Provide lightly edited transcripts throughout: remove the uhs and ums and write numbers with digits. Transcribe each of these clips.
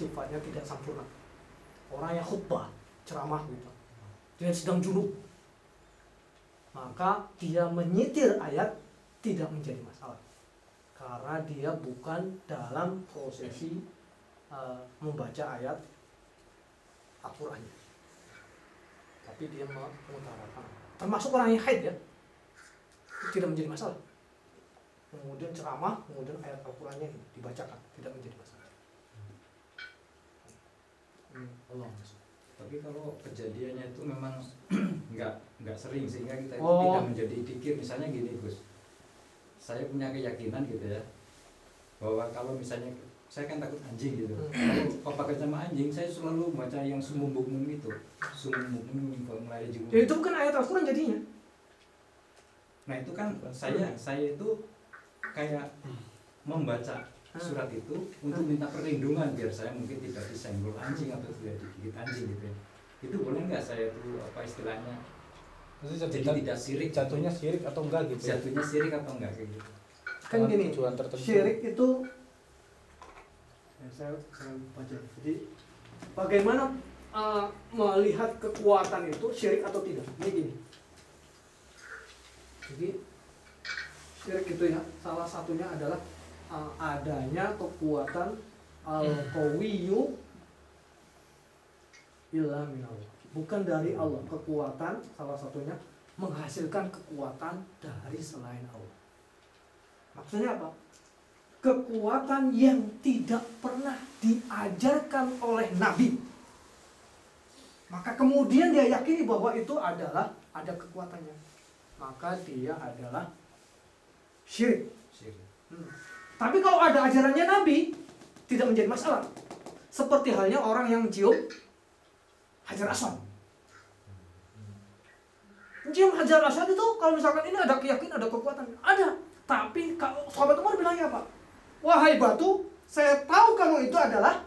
sifatnya tidak sempurna. Orang yang khutbah, ceramah gitu, dia sedang junub, maka dia menyitir ayat tidak menjadi masalah, karena dia bukan dalam prosesi membaca ayat Al-Qur'annya, tapi dia mengutarakan. Termasuk orang yang haid ya, tidak menjadi masalah. Kemudian ceramah, kemudian ayat Al-Qur'annya dibacakan, tidak menjadi masalah. Allah. Tapi kalau kejadiannya itu memang nggak sering sehingga kita itu tidak menjadi dikir. Misalnya gini Gus, saya punya keyakinan gitu ya, bahwa kalau misalnya saya kan takut anjing gitu, kalau pakai sama anjing saya selalu baca yang sumum bukmun itu, sumum bukmun kalau mulai jumum. Ya itu bukan ayat Al-Qur'an jadinya. Nah itu kan saya itu kayak membaca surat itu untuk minta perlindungan biar saya mungkin tidak disenggol anjing atau tidak digigit anjing gitu ya. Itu boleh nggak saya tuh apa istilahnya? Jadi tidak sirik. Jatuhnya sirik atau enggak gitu? Jatuhnya sirik atau enggak kayak gitu? Kan gini, syirik itu saya baca. Jadi bagaimana melihat kekuatan itu syirik atau tidak? Ini gini. Jadi syirik itu ya salah satunya adalah adanya kekuatan al-qawiyyu illa minallah, bukan dari Allah. Kekuatan salah satunya menghasilkan kekuatan dari selain Allah. Maksudnya apa? Kekuatan yang tidak pernah diajarkan oleh Nabi, maka kemudian dia yakini bahwa itu adalah ada kekuatannya, maka dia adalah syirik. Tapi kalau ada ajarannya Nabi, tidak menjadi masalah. Seperti halnya orang yang mencium Hajar Aswad. Mencium Hajar Aswad itu kalau misalkan ini ada keyakinan, ada kekuatan, ada. Tapi kalau sahabat Umar bilangnya apa? Wahai batu, saya tahu kamu itu adalah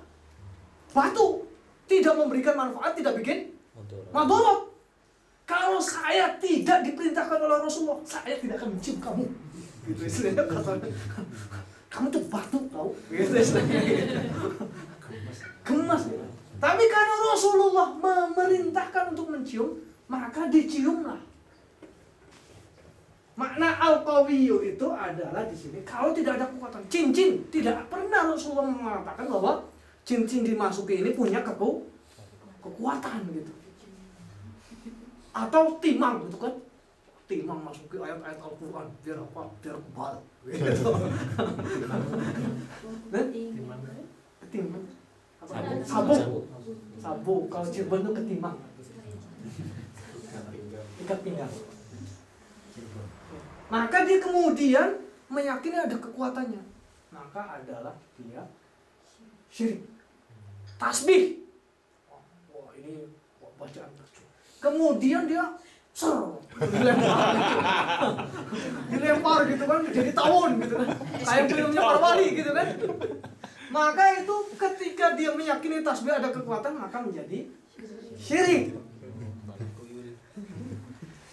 batu, tidak memberikan manfaat, tidak bikin madharat. Kalau saya tidak diperintahkan oleh Rasulullah, saya tidak akan mencium kamu. Gitu istilahnya katanya. Kamu tuh batu tahu, gitu gemas. Tapi karena Rasulullah memerintahkan untuk mencium, maka diciumlah. Makna al-qawiyyu itu adalah di sini kalau tidak ada kekuatan. Cincin tidak pernah Rasulullah mengatakan bahwa cincin dimasuki ini punya kekuatan gitu. Atau timang gitu kan? Timang masuki ayat-ayat Al-Qur'an biar apa? Biar kebal gitu. Timang. Sabu. Kalau Cirebon itu ketimang. Ikat pinggang. Maka dia kemudian meyakini ada kekuatannya. Maka adalah dia syirik. Tasbih. Wah ini bacaan lucu. Kemudian dia dilempar gitu kan, jadi tawon gitu kan, kayak filmnya Parwali gitu kan. Maka itu ketika dia meyakini tasbih ada kekuatan, maka menjadi syirik.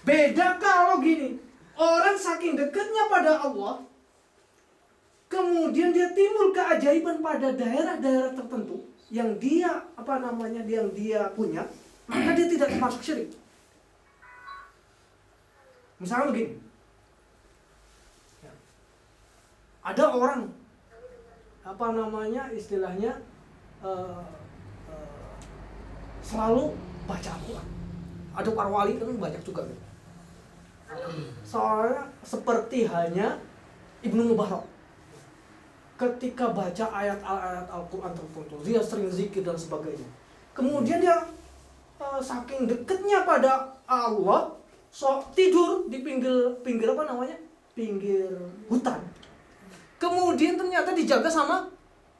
Beda kalau gini, orang saking dekatnya pada Allah, kemudian dia timbul keajaiban pada daerah-daerah tertentu yang dia yang dia punya, maka dia tidak termasuk syirik. Misalnya begini, ada orang istilahnya selalu baca Al-Quran. Ada para wali kan banyak juga gitu. Soalnya seperti halnya Ibnu Mubarak, ketika baca ayat-ayat Al-Quran tertentu, dia sering zikir dan sebagainya. Kemudian dia saking dekatnya pada Allah, tidur di pinggir hutan. Kemudian ternyata dijaga sama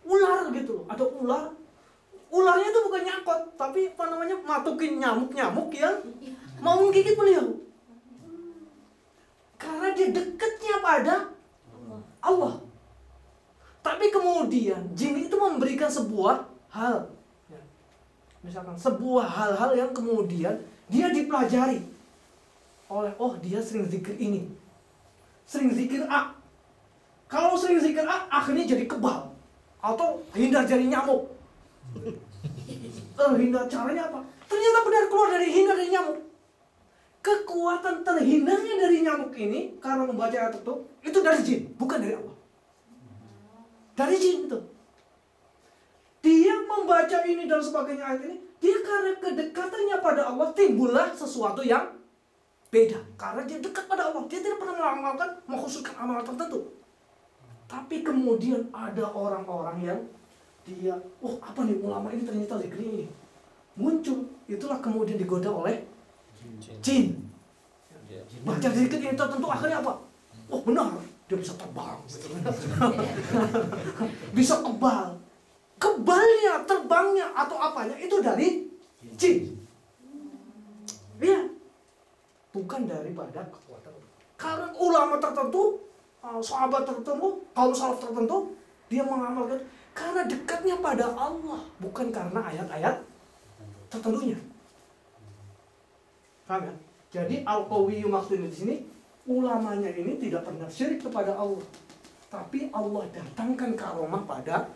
ular gitu loh. Ada ular. Ularnya itu bukan nyangkut, tapi matukin nyamuk-nyamuk yang mau menggigit beliau. Karena dia dekatnya pada Allah. Tapi kemudian jin itu memberikan sebuah hal. Misalkan sebuah hal-hal yang kemudian dia dipelajari oleh, dia sering zikir ini, sering zikir A. Kalau sering zikir A, akhirnya jadi kebal atau hindar dari nyamuk. terhindar. Caranya apa? Ternyata benar keluar dari hindar dari nyamuk. Kekuatan terhindarnya dari nyamuk ini karena membaca ayat itu dari jin, bukan dari Allah. Dari jin itu. Dia membaca ini dan sebagainya ayat ini, dia karena kedekatannya pada Allah timbullah sesuatu yang beda. Karena dia dekat pada Allah, dia tidak pernah mengamalkan, mengkhususkan amalan tertentu. Tapi kemudian ada orang-orang yang dia, apa nih ulama ini ternyata zikri ini muncul, itulah kemudian digoda oleh jin. Baca zikir ini tertentu akhirnya apa? Benar, dia bisa terbang, bisa kebal. Kebalnya, terbangnya atau apanya itu dari jin. Iya, bukan daripada kekuatan. Karena ulama tertentu, sahabat tertentu, kaum salaf tertentu, dia mengamalkan karena dekatnya pada Allah, bukan karena ayat-ayat tertentunya. Paham ya? Jadi al-qawiyyu maksudnya di sini, ulamanya ini tidak pernah syirik kepada Allah, tapi Allah datangkan karomah pada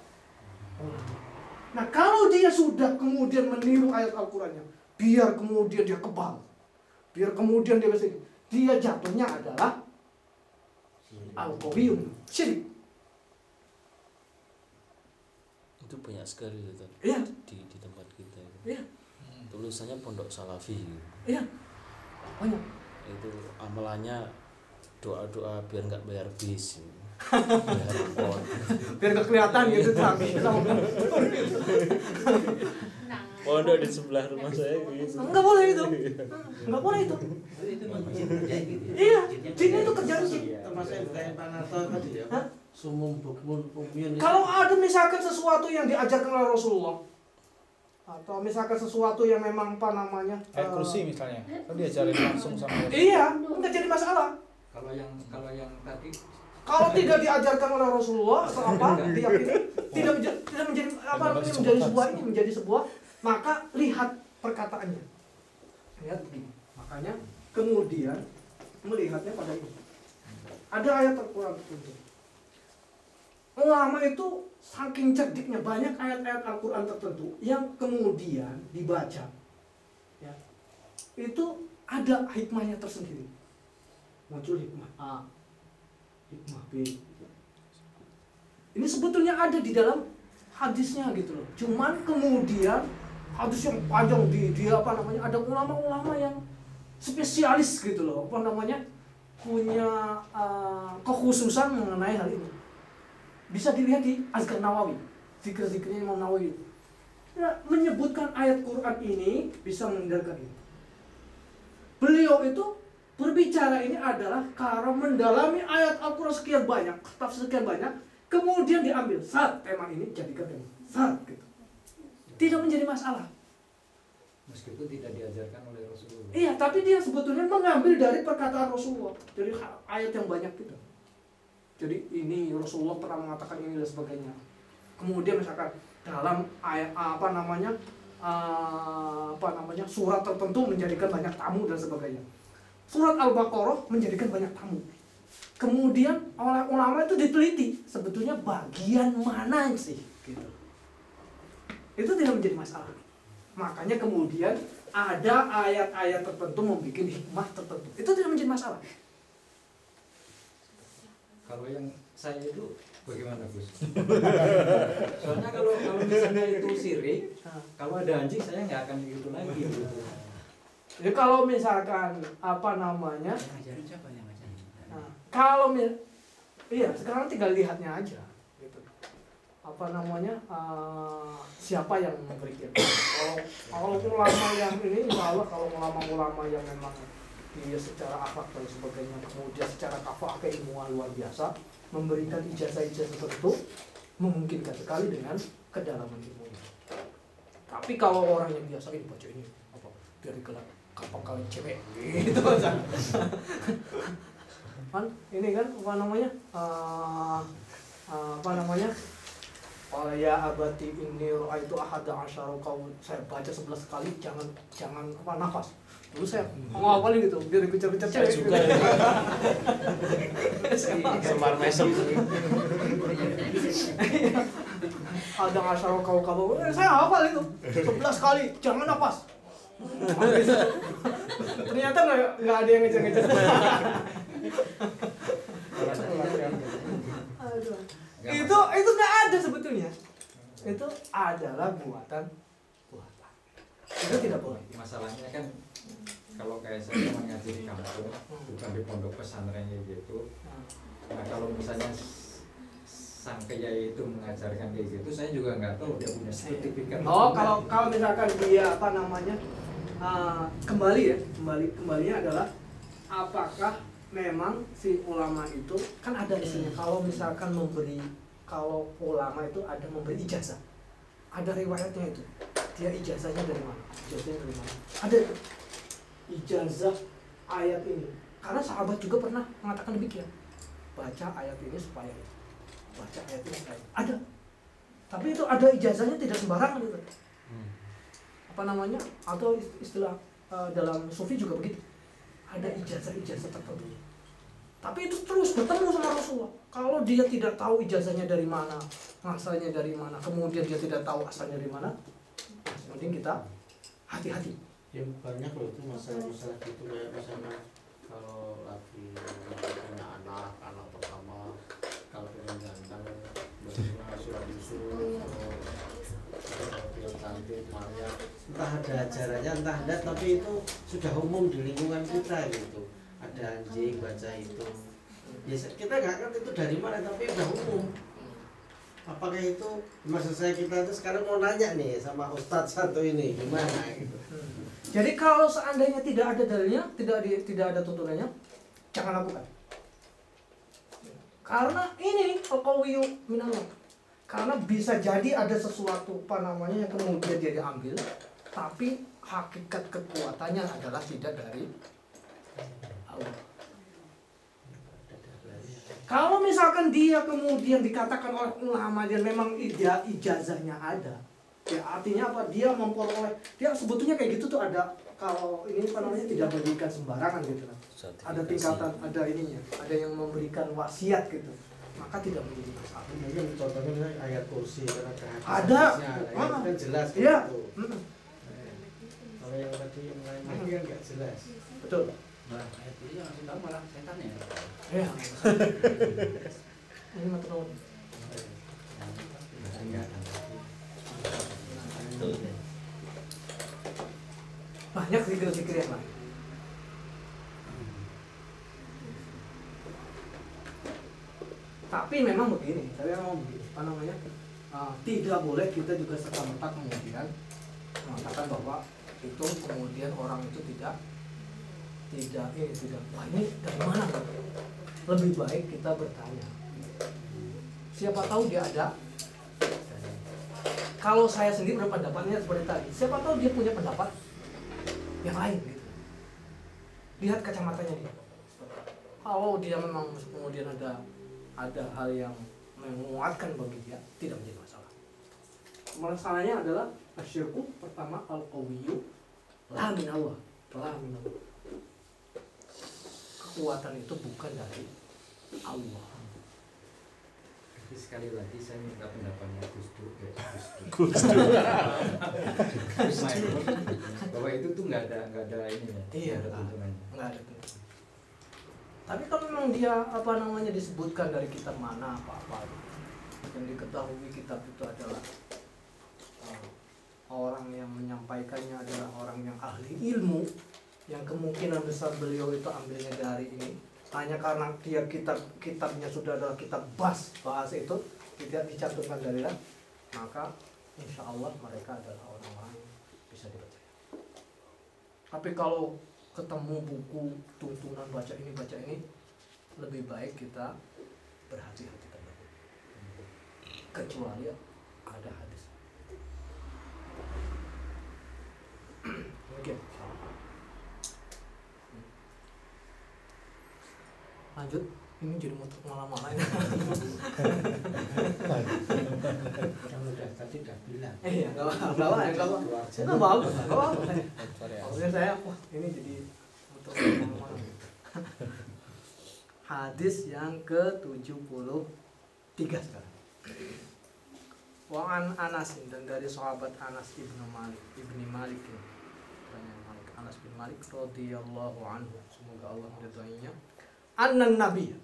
Allah. Nah, kalau dia sudah kemudian meniru ayat Al-Qur'annya, biar kemudian dia kebal, biar kemudian dia bisa, dia jatuhnya adalah al-qawiyyu syirik. Itu banyak sekali itu Iya. di tempat kita itu. Iya. Tulisannya Pondok Salafi gitu. Iya. Banyak. Itu amalannya doa-doa biar nggak bayar bis, bayar pon. Biar gak kelihatan gitu tapi Pondok di sebelah rumah saya gitu. enggak boleh itu. Enggak boleh itu. Itu jin kerja gitu ya. Iya, jin itu kerjaan sih. Termasuk yang kayak Pak Narto tadi ya. Hah? Sumum bukmun umyun. Kalau ada misalkan sesuatu yang diajarkan oleh Rasulullah, atau misalkan sesuatu yang memang apa namanya, Kayak kursi misalnya, kan diajarin langsung sama iya, enggak jadi masalah. Kalau yang tadi Kalau tidak diajarkan oleh Rasulullah atau apa, diyakini tidak menjadi apa namanya, menjadi sebuah, maka lihat perkataannya. Lihat begini. Makanya kemudian melihatnya pada ini. Ada ayat Al-Qur'an tertentu. Ulama itu saking cerdiknya, banyak ayat-ayat Al-Quran tertentu yang kemudian dibaca, ya, itu ada hikmahnya tersendiri. Muncul hikmah A, hikmah B. Ini sebetulnya ada di dalam hadisnya gitu loh. Cuman kemudian hadis yang panjang dia apa namanya, ada ulama-ulama yang spesialis gitu loh, apa namanya, punya kekhususan mengenai hal ini. Bisa dilihat di Azkar Nawawi, zikir-zikirnya Imam Nawawi. Ya, menyebutkan ayat Quran ini bisa menghindarkan ini. Beliau itu berbicara ini adalah karena mendalami ayat Al-Quran sekian banyak, tafsir sekian banyak, kemudian diambil saat tema ini jadikan tema saat gitu. Tidak menjadi masalah. meskipun tidak diajarkan oleh Rasulullah. Iya, tapi dia sebetulnya mengambil dari perkataan Rasulullah, dari ayat yang banyak gitu. Jadi ini Rasulullah pernah mengatakan ini dan sebagainya. Kemudian misalkan dalam ayat apa namanya surat tertentu menjadikan banyak tamu dan sebagainya. Surat Al-Baqarah menjadikan banyak tamu. Kemudian oleh ulama itu diteliti sebetulnya bagian mana sih gitu. Itu tidak menjadi masalah. Makanya kemudian ada ayat-ayat tertentu membuat hikmah tertentu. Itu tidak menjadi masalah. Kalau yang saya itu bagaimana Gus? Soalnya kalau misalnya itu sirik, kalau ada anjing saya nggak akan gitu lagi gitu. Jadi kalau misalkan apa namanya, Ngajarin siapa yang ngajarin? kalau iya sekarang tinggal lihatnya aja gitu. Apa namanya, siapa yang memberikan. Kalau ulama yang ini, insya Allah kalau ulama-ulama yang memang dia secara akhlak dan sebagainya, kemudian secara kafah keilmuan luar biasa, memberikan ijazah-ijazah tertentu, memungkinkan sekali dengan kedalaman ilmunya. Tapi kalau orang yang biasa ini baca ini apa dari kelak kapal kali cewek gitu kan, ini kan apa namanya ya abati inni ra'aitu ahada asyara qaum, saya baca 11 kali, jangan apa nafas. Dulu saya ngawalin gitu, biar dikejar-kejar cewek juga. Semar mesem. Ada asyara kau saya hafal itu 11 kali jangan nafas. Ternyata nggak ada yang ngejar-ngejar. Aduh. Itu nggak ada sebetulnya. Itu adalah buatan. Itu tidak boleh. Masalahnya kan kalau kayak saya mengaji di kampung, bukan di pondok pesantren gitu. Nah kalau misalnya sang kiai itu mengajarkan kayak gitu, saya juga nggak tahu dia punya sertifikat. Oh, kalau misalkan dia apa namanya kembalinya adalah apakah memang si ulama itu kan ada isinya. Kalau misalkan kalau ulama itu ada memberi ijazah, ada riwayatnya itu. Dia ijazahnya dari mana? Ada ijazah ayat ini. Karena sahabat juga pernah mengatakan demikian. Baca ayat ini supaya baca ayat ini supaya ada. Tapi itu ada ijazahnya tidak sembarangan gitu. Apa namanya? Atau istilah dalam sufi juga begitu. Ada ijazah tertentu. Tapi itu terus bertemu sama Rasulullah. Kalau dia tidak tahu ijazahnya dari mana, asalnya dari mana, kemudian dia tidak tahu asalnya dari mana, mending kita hati-hati. Ya banyak loh itu masalah-masalah gitu, kayak misalnya kalau lagi punya anak pertama, kalau pengen ganteng baca surat Yusuf, kalau pengen cantik Maria, entah ada ajarannya entah ada, tapi itu sudah umum di lingkungan kita gitu. Ada anjing baca itu, ya kita nggak ngerti itu dari mana, tapi udah umum. Apakah itu, maksud saya kita itu sekarang mau nanya nih sama Ustadz satu ini gimana gitu. Jadi kalau seandainya tidak ada dalilnya, tidak ada tuntunannya, jangan lakukan. Karena ini al-qawiyyu minallah. Karena bisa jadi ada sesuatu apa namanya yang kemudian dia diambil, tapi hakikat kekuatannya adalah tidak dari Allah. Kalau misalkan dia kemudian dikatakan oleh ulama dia memang ijazahnya ada, ya artinya apa? Dia memperoleh, dia sebetulnya kayak gitu tuh ada. Kalau ini apa namanya tidak memberikan sembarangan gitu lah. Ada tingkatan, ada ininya, ada yang memberikan wasiat gitu. Maka tidak menjadi masalah. Mungkin contohnya ayat kursi kan ada. Itu kan jelas iya. gitu. Kalau yang tadi yang lain kan nggak jelas. Betul. Nah, ayat ini yang ngasih tahu malah setan ya. Iya. Ini materi. Banyak zikir-zikir yang lain. Tapi memang begini, apa namanya? Tidak boleh kita juga serta-merta kemudian mengatakan bahwa itu kemudian orang itu tidak wah ini dari mana? Lebih baik kita bertanya. Siapa tahu dia ada. Kalau saya sendiri berpendapatnya seperti tadi, siapa tahu dia punya pendapat yang lain gitu. Lihat kacamatanya dia. Kalau dia memang kemudian ada hal yang menguatkan bagi dia, tidak menjadi masalah. Masalahnya adalah asyirku pertama al-qawiyyu la min Allah. Kekuatan itu bukan dari Allah. Tapi sekali lagi saya minta pendapatnya Gus Dur. Bahwa itu tuh nggak ada ini ya. Iya, nggak ada tuntunannya. Nggak ada tuh. Tapi kalau memang dia apa namanya disebutkan dari kitab mana apa yang diketahui kitab itu adalah orang yang menyampaikannya adalah orang yang ahli ilmu, yang kemungkinan besar beliau itu ambilnya dari ini, hanya karena dia kitabnya sudah adalah kitab bahasa itu tidak dicantumkan dalilnya, maka insya Allah mereka adalah orang-orang yang bisa dipercaya. Tapi kalau ketemu buku tuntunan baca ini, lebih baik kita berhati-hati terlebih. Kecuali ada hadis. Oke. Lanjut, ini jadi muter kemana-mana ini. Yang udah tadi udah bilang. Iya, nggak apa-apa. Itu bagus, nggak apa-apa. Maksudnya saya, wah ini jadi muter kemana-mana. Hadis yang ke-73 sekarang. Wa an Anas, dan dari sahabat Anas ibni Malik ya. Anas bin Malik radhiyallahu anhu, semoga Allah meridainya. Annan Nabi,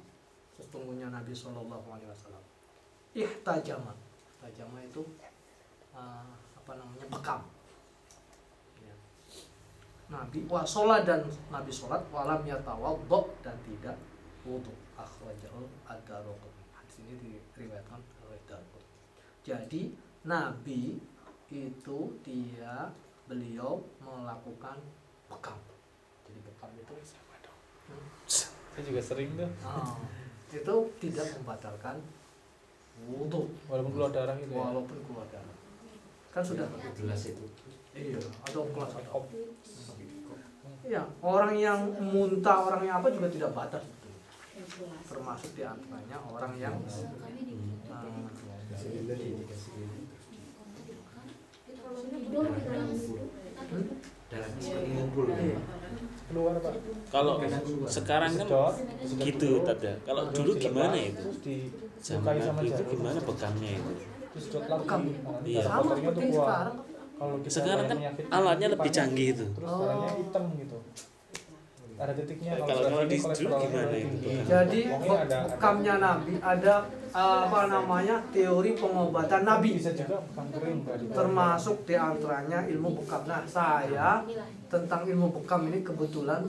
sesungguhnya Nabi sallallahu alaihi wasallam, ihtajama itu bekam. Ya. Nabi sholat dan Nabi sholat walam yatawaddo dan tidak wudu. Akhrajahu ad-Daraqutni. Hadis ini diriwayatkan oleh Daraqutni. Jadi Nabi itu beliau melakukan bekam. Jadi bekam itu Saya juga sering tuh. itu tidak membatalkan wudu Walaupun keluar darah gitu ya. walaupun keluar darah. Kan sudah gelas itu. iya, atau kelas atau iya, orang yang muntah, orang yang apa juga tidak batas itu. Termasuk di antaranya orang yang Darahnya seperti ngumpul. Keluar Pak. Kalau sekarang kan Sedot gitu dulu, Tada. Kalau baru dulu dilepas, gimana itu? Terus Zaman dilukai sama Nabi itu jarum. gimana bekamnya itu? Terus sedot lagi. Bekam. Iya. sama Kotornya tuh seperti keluar. sekarang. Kalau kita Sekarang kan penyakit alatnya lebih depannya, canggih itu. Terus darahnya hitam gitu. Ada titiknya. Kalau sudah di tinggi, dulu kolesterolnya gimana udah itu? tinggi. Jadi Pokoknya ada bekamnya Nabi ada teori pengobatan Nabi, bisa juga bekam kering Pak, di bawah. termasuk diantaranya ilmu bekam. Nah, saya tentang ilmu bekam ini kebetulan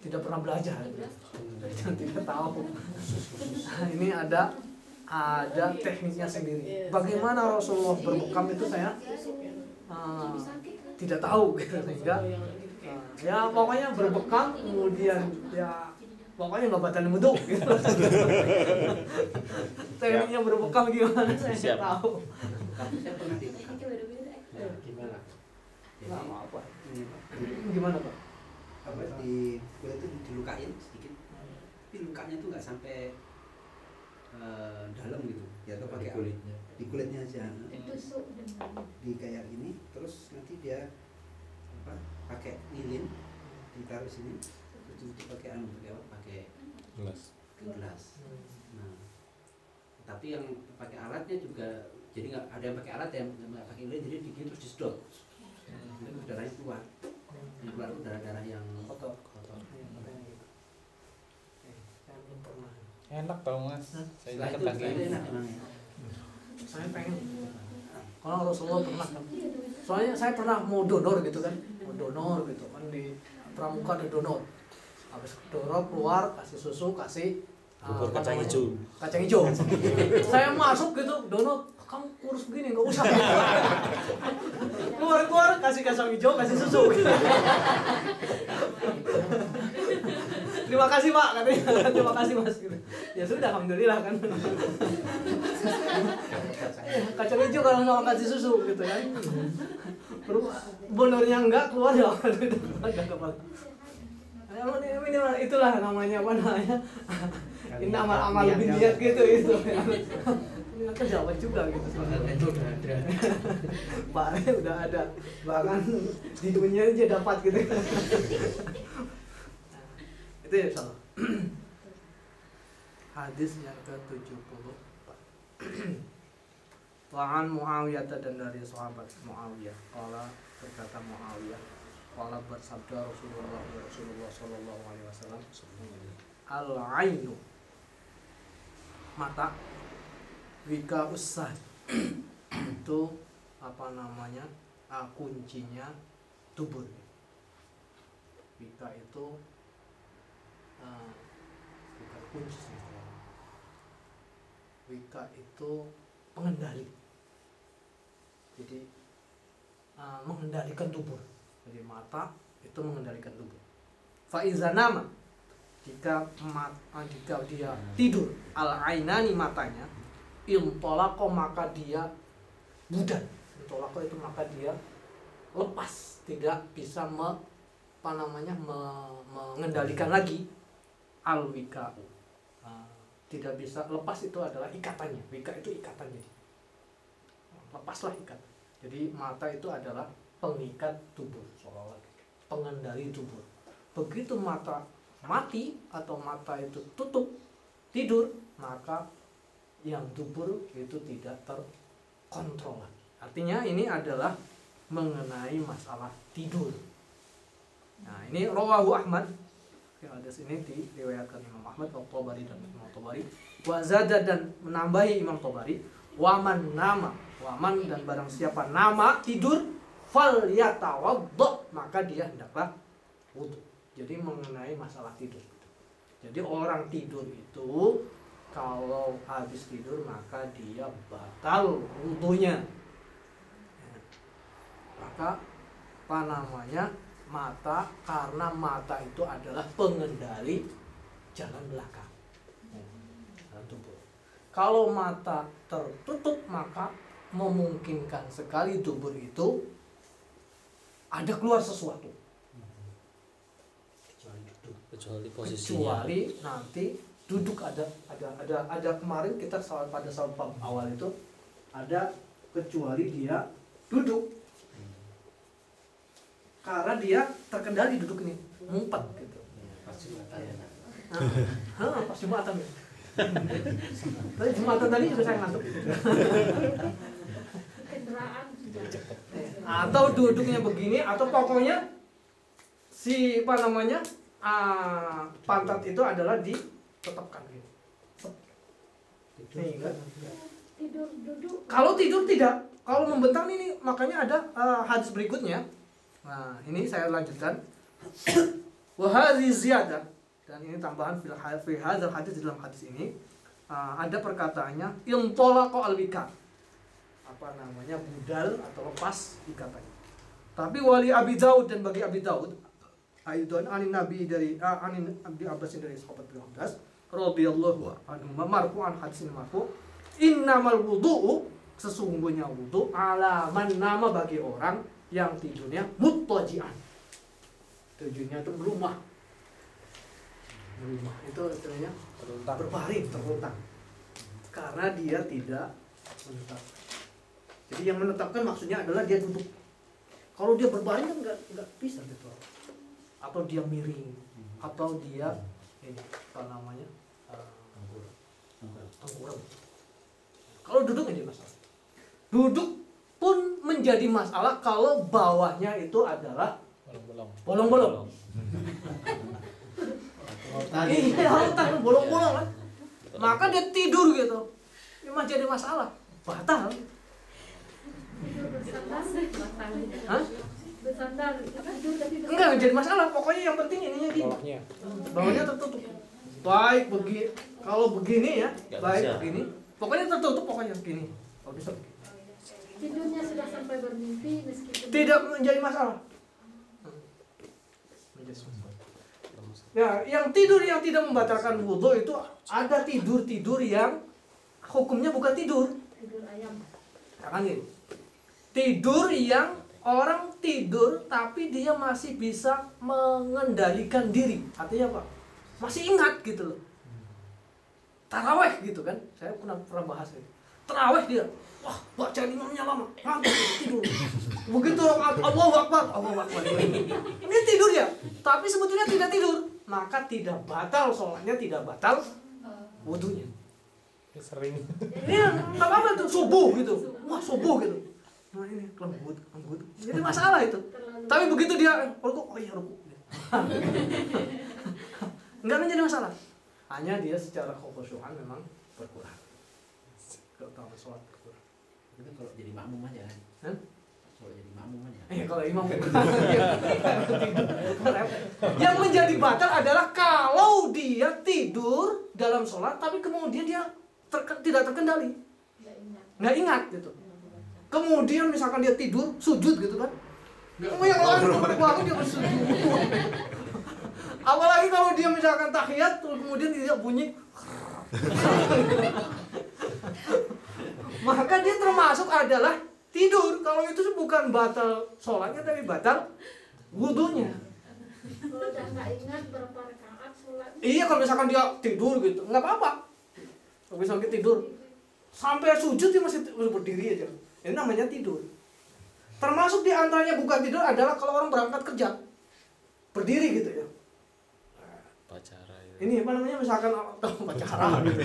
tidak pernah belajar, dan tidak tahu. Nah, ini ada tekniknya sendiri. Bagaimana Rasulullah berbekam itu saya tidak tahu gitu, sehingga ya pokoknya berbekam, kemudian ya pokoknya nggak batalin wudu gitu. Tekniknya berbekam gimana saya Siap. nggak tahu. Tapi saya pernah di Gimana? Nggak apa. ini Pak, Gimana Pak? apa di kulit itu dilukain sedikit, tapi lukanya tuh nggak sampai dalam gitu, ya atau pakai kulitnya. di kulitnya aja, di kayak ini, terus nanti dia pakai lilin ditaruh sini, terus tutup pakai pakai Gelas. gelas. Nah, tapi yang pakai alatnya juga, jadi nggak ada yang pakai alat, yang nggak pakai lilin, jadi dikit terus disedot, itu darahnya keluar, yang keluar itu darah-darah yang Kotor. kotor. Saya belum pernah. Enak tau Mas. Saya Setelah ingat itu lagi. enak emang ya. Saya pengen. Kalau Rasulullah pernah. Soalnya saya pernah mau donor gitu kan, mau donor gitu kan, di pramuka ada donor. Habis donor keluar, kasih susu, kasih Bubur apa kacang namanya? hijau. Kacang hijau. Saya masuk gitu, donor, kamu kurus begini nggak usah. Keluar kasih kacang hijau, kasih susu. Terima kasih Pak, katanya. Terima kasih Mas. Gitu. Ya sudah, alhamdulillah kan. Kacang hijau kalau nggak kasih susu gitu kan. Bonornya enggak keluar ya. Itulah namanya apa namanya? Ini amal biniat gitu itu. Ini kan Jawa juga gitu sebenarnya. Itu udah ada. Pak udah ada, bahkan di dunia aja dapat gitu. Itu ya salah. Hadis yang ke-70. Wa'an Muawiyah, dan dari sahabat Muawiyah, qala berkata Muawiyah, qala bersabda Rasulullah sallallahu alaihi wasallam, al-ainu mata, wika usah itu apa namanya, kuncinya tubur. Wika itu bukan kunci sih. Wika itu pengendali. Jadi mengendalikan tubuh. Jadi mata itu mengendalikan tubuh. Faiza nama, jika dia tidur, al ainani matanya, intolako maka dia budan. Intolako itu maka dia lepas, tidak bisa mengendalikan lagi al wika. Tidak bisa lepas, itu adalah ikatannya. Wika itu ikatannya. Lepaslah ikat. Jadi mata itu adalah pengikat tubuh, seolah-olah pengendali tubuh. Begitu mata mati atau mata itu tutup tidur, maka yang tubuh itu tidak kontrolan. Artinya ini adalah mengenai masalah tidur. Nah, ini rawahu Ahmad. Yang ada sini diriwayatkan Imam Ahmad, At-Tabari dan Imam Tabari. Wa zada dan menambahi Imam Tabari, waman nama, waman dan barang siapa nama tidur fal yatawaddo, maka dia hendaklah wudu. Jadi mengenai masalah tidur. Jadi orang tidur itu kalau habis tidur maka dia batal wudunya. Maka apa namanya? Mata, karena mata itu adalah pengendali jalan belakang dalam tubuh. Kalau mata tertutup maka memungkinkan sekali dubur itu ada keluar sesuatu. Kecuali posisinya. Kecuali nanti duduk ada kemarin kita pada saat awal itu ada kecuali dia duduk. Karena dia terkendali duduk ini, ngumpet gitu. Pas Jumatan ya. Pas Jumatan ya. Tadi Jumatan tadi juga saya ngantuk. Kendaraan juga. Atau duduknya begini, atau pokoknya si apa namanya pantat itu adalah ditetapkan gitu. Nih, enggak? Tidur duduk. Kalau tidur tidak, kalau membentang ini makanya ada hadis berikutnya. Nah, ini saya lanjutkan. Wa hadhihi ziyadah, dan ini tambahan fi hadzal hadis, dalam hadis ini ada perkataannya intalaqa al-wika. Apa namanya? Budal atau lepas ikatanya. Tapi wali Abi Daud, dan bagi Abi Daud aidan anin nabi dari anin Abi Abbas dari sahabat beliau Abbas radhiyallahu anhu marfu'an, hadis ini marfu, innamal wudu'u, sesungguhnya wudu ala man nama, bagi orang yang tidurnya muttaji'an. Tidurnya itu melumah. Melumah itu istilahnya berbaring, terlentang. Karena dia tidak menetap. Jadi yang menetapkan maksudnya adalah dia duduk. Kalau dia berbaring kan enggak bisa gitu. Atau dia miring, atau dia ini apa namanya? Tengkurap. Kalau duduk ini masalah. Duduk pun menjadi masalah kalau bawahnya itu adalah bolong-bolong. Iya, lautan bolong-bolong kan. Maka dia tidur gitu. Memang jadi masalah. Batal. Tidur bersandar, batal. Hah? Bersandar, tidur tapi Enggak jadi masalah. Pokoknya yang penting ininya gini. Bawahnya tertutup. Baik begini. Kalau begini ya, Nggak baik bisa. begini. Pokoknya tertutup, pokoknya begini. Kalau bisa begini. tidurnya sudah sampai bermimpi meskipun Tidak menjadi masalah. Ya, yang tidur yang tidak membatalkan wudhu itu ada tidur yang hukumnya bukan tidur. tidur ayam. Kan gitu. Tidur yang orang tidur tapi dia masih bisa mengendalikan diri. Artinya apa? Masih ingat gitu loh. Taraweh gitu kan. Saya pernah bahas itu. Taraweh dia. Wah, bacaan imamnya lama. Ngantuk tidur. Begitu Allahu Akbar, Allahu Akbar. Ini tidur ya. Tapi sebetulnya tidak tidur. Maka tidak batal sholatnya, tidak batal wudunya. Sering. Ini nggak apa-apa tuh subuh gitu. Wah, subuh gitu. Nah ini lembut. Jadi masalah itu. Tapi begitu dia rukuk, oh iya rukuk. Enggak menjadi masalah. Hanya dia secara khusyuan memang berkurang. Keutamaan sholat berkurang. Itu kalau jadi makmum aja kan. Hah? Kalau jadi makmum aja. Kalau imam yang menjadi batal adalah kalau dia tidur dalam sholat tapi kemudian dia tidak terkendali, nggak ingat gitu. Kemudian misalkan dia tidur sujud gitu kan, yang lain bangun dia bersujud. Apalagi kalau dia misalkan tahiyat terus kemudian dia bunyi, maka dia termasuk adalah tidur. Kalau itu bukan batal sholatnya tapi batal wudunya. Kalau udah nggak ingat berapa rakaat sholat. Iya, kalau misalkan dia tidur gitu nggak apa-apa. Kalau misalkan tidur sampai sujud dia masih berdiri aja, ini namanya tidur. Termasuk di antaranya bukan tidur adalah kalau orang berangkat kerja berdiri gitu ya. Upacara itu. ini apa namanya, misalkan pacaran gitu.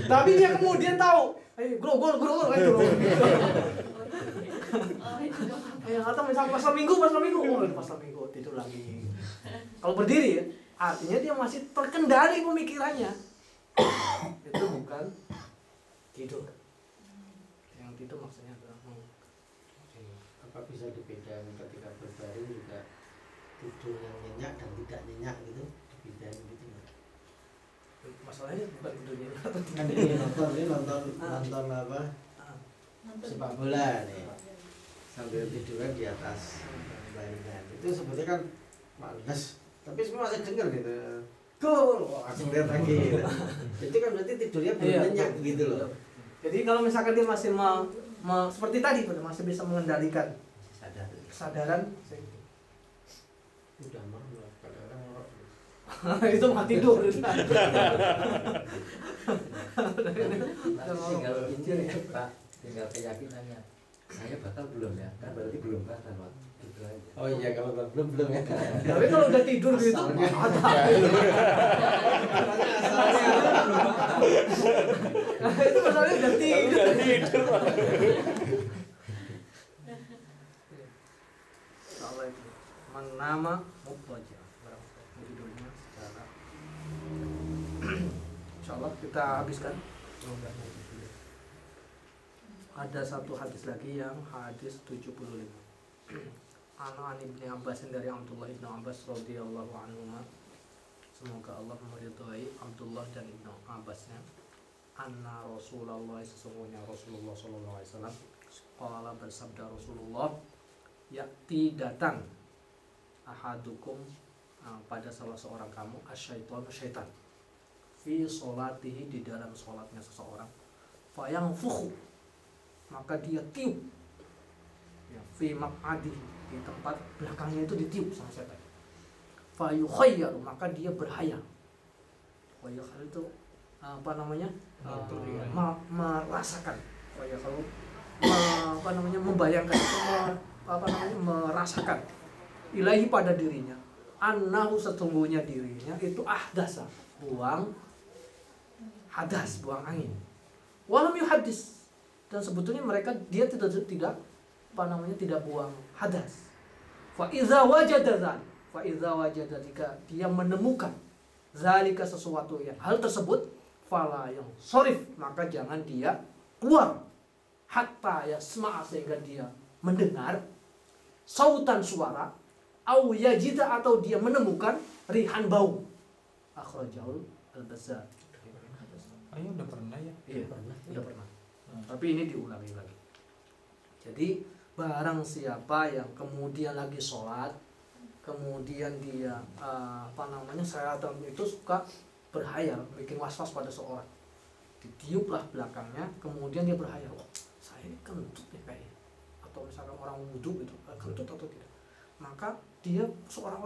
Tapi dia kemudian tahu, grow gitu loh. Atau misalkan pasal minggu, pasal minggu tidur lagi. Kalau berdiri ya, artinya dia masih terkendali pemikirannya. Itu bukan tidur. Yang tidur maksudnya adalah Apa bisa dibedakan ketika berbaring juga tidur yang nyenyak dan tidak nyenyak gitu, dibedakan gitu nggak? masalahnya bukan tidurnya atau Kan ini nonton apa sepak bola nih sambil tiduran di atas baringan, itu sebetulnya kan males, tapi semua masih denger gitu. Langsung lihat lagi gitu. Jadi kan berarti tidurnya belum Iya, nyenyak gitu loh. Jadi kalau misalkan dia masih seperti tadi, masih bisa mengendalikan sadar. kesadaran, Udah mah kadang-kadang ngorok. itu mah tidur. Tinggal ini ya Pak, tinggal keyakinannya. Saya batal belum ya? Kan berarti belum batal Pak. Gitu aja. Oh iya, kalau belum ya. Tapi kalau udah tidur gitu, itu masalahnya udah tidur. Kalau itu menama mubtadi', tidurnya secara. Insyaallah kita habiskan. Ada satu hadis lagi yang hadis 75. An Ibnu Abbas, dari Abdullah Ibnu Abbas radhiyallahu anhuma, semoga Allah meridhai Abdullah dan Ibnu Abbasnya, anna Rasulullah, sesungguhnya Rasulullah sallallahu alaihi wasallam, qala, bersabda Rasulullah, yakti datang ahadukum, pada salah seorang kamu, asyaitan, syaitan, fi sholatihi, di dalam sholatnya seseorang, fayangfukhu, maka dia tiup, ya, fi maq'adi, di tempat belakangnya itu ditiup sama setan. Fa yukhayyaru, maka dia berhayal. Khayal itu apa namanya? Merasakan. Khayal apa namanya? Membayangkan, merasakan. Ilahi, pada dirinya. Annahu, sesungguhnya dirinya itu ahdasa, buang hadas, buang angin. Walam yuhaddis, dan sebetulnya dia tidak tidak buang hadas. Fa iza wajada jika dia menemukan zalika, sesuatu yang hal tersebut, fala yang sorif, maka jangan dia keluar, hatta yasma'a, sehingga dia mendengar sautan, suara, au yajida, atau dia menemukan rihan, bau. Akhrajahul al-Bazzar. Ayo udah pernah ya? Iya, udah pernah. Tapi ini diulangi lagi. Jadi barang siapa yang kemudian lagi sholat, kemudian dia syaitan itu suka berhayal, bikin was-was pada seorang, ditiuplah belakangnya, kemudian dia berhayal, wah, saya ini kentut nih kayaknya, atau misalkan orang wudhu gitu, kentut atau tidak, maka dia seorang